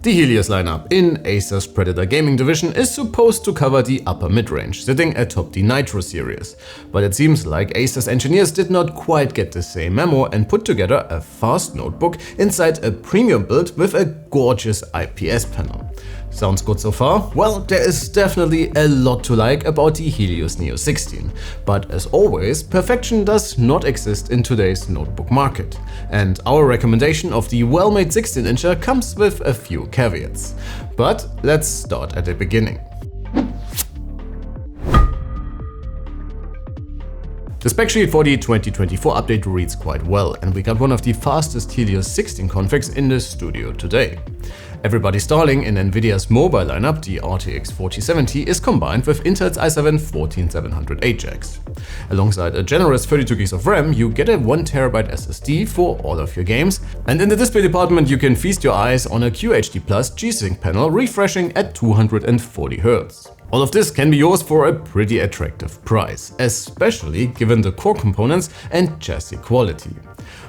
The Helios lineup in Acer's Predator gaming division is supposed to cover the upper mid-range, sitting atop the Nitro series. But it seems like Acer's engineers did not quite get the same memo and put together a fast notebook inside a premium build with a gorgeous IPS panel. Sounds good so far? Well, there is definitely a lot to like about the Helios Neo 16, but as always, perfection does not exist in today's notebook market. And our recommendation of the well-made 16-incher comes with a few caveats. But let's start at the beginning. The spec sheet for the 2024 update reads quite well, and we got one of the fastest Helios 16 configs in the studio today. Everybody's darling in Nvidia's mobile lineup, the RTX 4070, is combined with Intel's i7-14700 Ajax. Alongside a generous 32 GB of RAM, you get a 1TB SSD for all of your games, and in the display department you can feast your eyes on a QHD+ G-Sync panel refreshing at 240 Hz. All of this can be yours for a pretty attractive price, especially given the core components and chassis quality.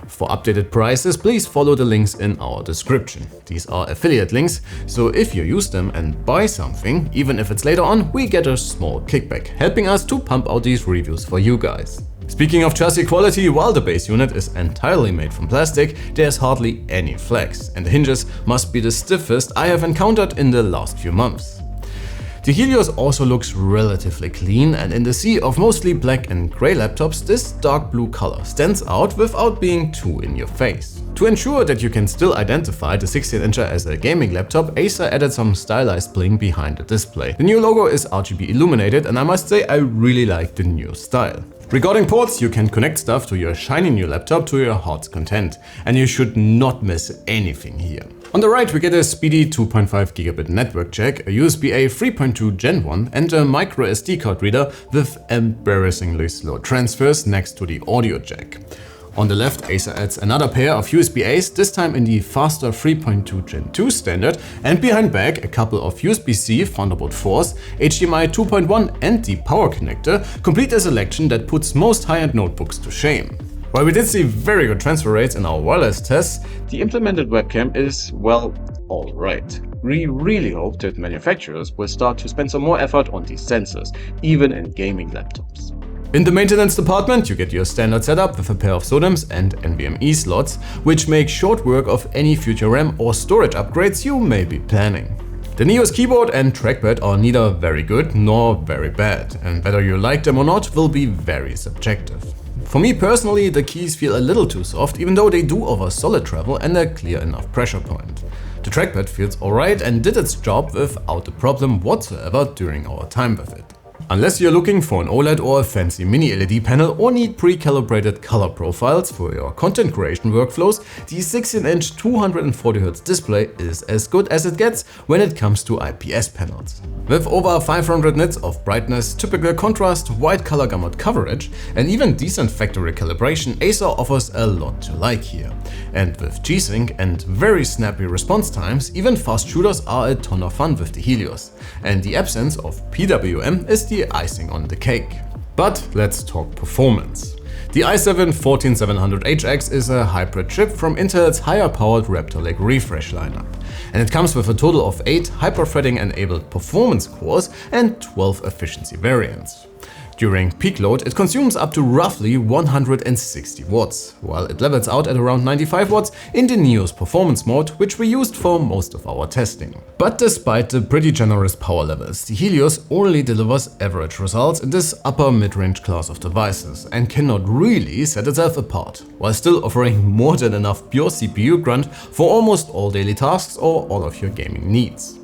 For updated prices, please follow the links in our description. These are affiliate links, so if you use them and buy something, even if it's later on, we get a small kickback, helping us to pump out these reviews for you guys. Speaking of chassis quality, while the base unit is entirely made from plastic, there's hardly any flex, and the hinges must be the stiffest I have encountered in the last few months. The Helios also looks relatively clean, and in the sea of mostly black and grey laptops, this dark blue color stands out without being too in your face. To ensure that you can still identify the 16-incher as a gaming laptop, Acer added some stylized bling behind the display. The new logo is RGB illuminated, and I must say I really like the new style. Regarding ports, you can connect stuff to your shiny new laptop to your heart's content, and you should not miss anything here. On the right we get a speedy 2.5 gigabit network check, a USB-A 3.2 Gen 1 and a micro SD card reader with embarrassingly slow transfers next to the audio jack. On the left, Acer adds another pair of USB-As, this time in the faster 3.2 Gen 2 standard, and behind back a couple of USB-C Thunderbolt 4s, HDMI 2.1 and the power connector complete a selection that puts most high-end notebooks to shame. While we did see very good transfer rates in our wireless tests, the implemented webcam is, well, alright. We really hope that manufacturers will start to spend some more effort on these sensors, even in gaming laptops. In the maintenance department, you get your standard setup with a pair of SODIMMs and NVMe slots, which make short work of any future RAM or storage upgrades you may be planning. The Neo's keyboard and trackpad are neither very good nor very bad, and whether you like them or not will be very subjective. For me personally, the keys feel a little too soft, even though they do offer solid travel and a clear enough pressure point. The trackpad feels alright and did its job without a problem whatsoever during our time with it. Unless you're looking for an OLED or a fancy mini LED panel or need pre-calibrated color profiles for your content creation workflows, the 16-inch 240Hz display is as good as it gets when it comes to IPS panels. With over 500 nits of brightness, typical contrast, wide color gamut coverage, and even decent factory calibration, Acer offers a lot to like here. And with G-Sync and very snappy response times, even fast shooters are a ton of fun with the Helios. And the absence of PWM is the icing on the cake. But let's talk performance. The i7-14700 HX is a hybrid chip from Intel's higher-powered Raptor Lake refresh lineup, and it comes with a total of 8 hyper-threading-enabled performance cores and 12 efficiency variants. During peak load, it consumes up to roughly 160 watts, while it levels out at around 95 watts in the Neo's performance mode, which we used for most of our testing. But despite the pretty generous power levels, the Helios only delivers average results in this upper mid-range class of devices and cannot really set itself apart, while still offering more than enough pure CPU grunt for almost all daily tasks or all of your gaming needs.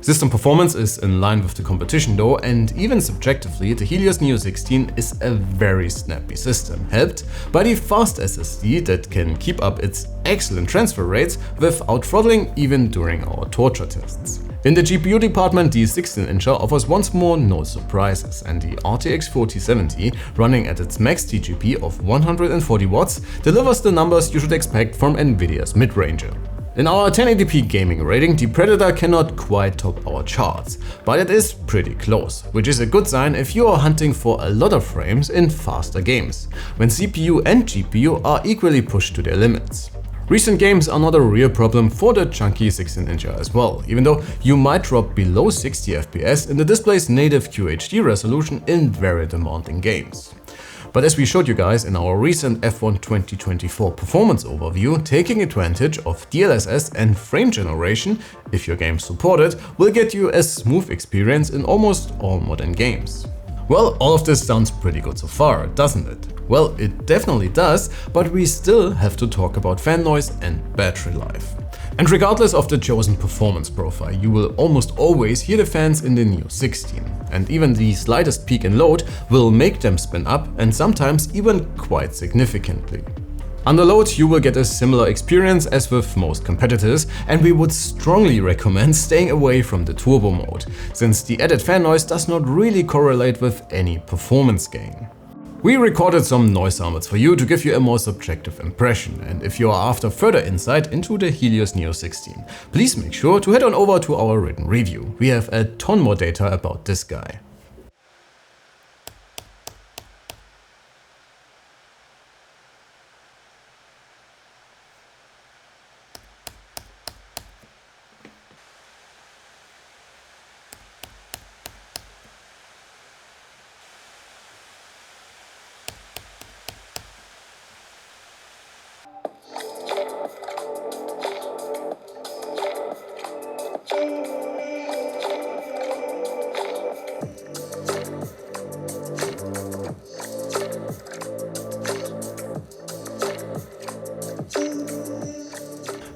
System performance is in line with the competition though, and even subjectively, the Helios Neo 16 is a very snappy system, helped by the fast SSD that can keep up its excellent transfer rates without throttling even during our torture tests. In the GPU department, the 16-incher offers once more no surprises, and the RTX 4070, running at its max TGP of 140 watts, delivers the numbers you should expect from Nvidia's mid-ranger. In our 1080p gaming rating, the Predator cannot quite top our charts, but it is pretty close, which is a good sign if you are hunting for a lot of frames in faster games, when CPU and GPU are equally pushed to their limits. Recent games are not a real problem for the chunky 16-incher as well, even though you might drop below 60 FPS in the display's native QHD resolution in very demanding games. But as we showed you guys in our recent F1 2024 performance overview, taking advantage of DLSS and frame generation, if your game support it, will get you a smooth experience in almost all modern games. Well, all of this sounds pretty good so far, doesn't it? Well, it definitely does, but we still have to talk about fan noise and battery life. And regardless of the chosen performance profile, you will almost always hear the fans in the Neo 16. And even the slightest peak and load will make them spin up, and sometimes even quite significantly. Under load, you will get a similar experience as with most competitors, and we would strongly recommend staying away from the turbo mode, since the added fan noise does not really correlate with any performance gain. We recorded some noise samples for you to give you a more subjective impression, and if you are after further insight into the Helios Neo 16, please make sure to head on over to our written review. We have a ton more data about this guy.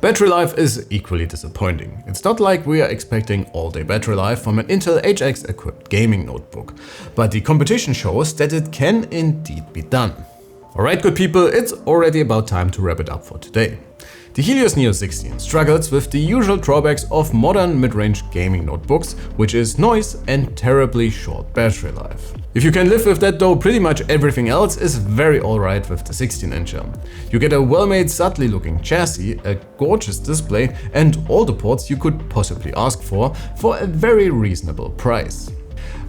Battery life is equally disappointing. It's not like we are expecting all-day battery life from an Intel HX equipped gaming notebook, but the competition shows that it can indeed be done. Alright good people, it's already about time to wrap it up for today. The Helios Neo 16 struggles with the usual drawbacks of modern mid-range gaming notebooks, which is noise and terribly short battery life. If you can live with that though, pretty much everything else is very alright with the 16-incher. You get a well-made, subtly looking chassis, a gorgeous display and all the ports you could possibly ask for a very reasonable price.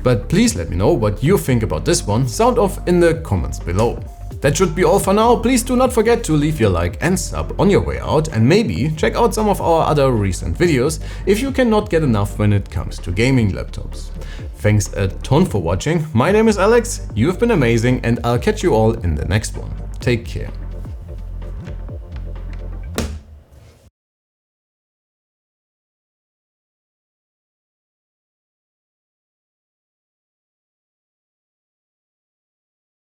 But please let me know what you think about this one, sound off in the comments below. That should be all for now. Please do not forget to leave your like and sub on your way out, and maybe check out some of our other recent videos if you cannot get enough when it comes to gaming laptops. Thanks a ton for watching. My name is Alex, you have been amazing, and I'll catch you all in the next one. Take care.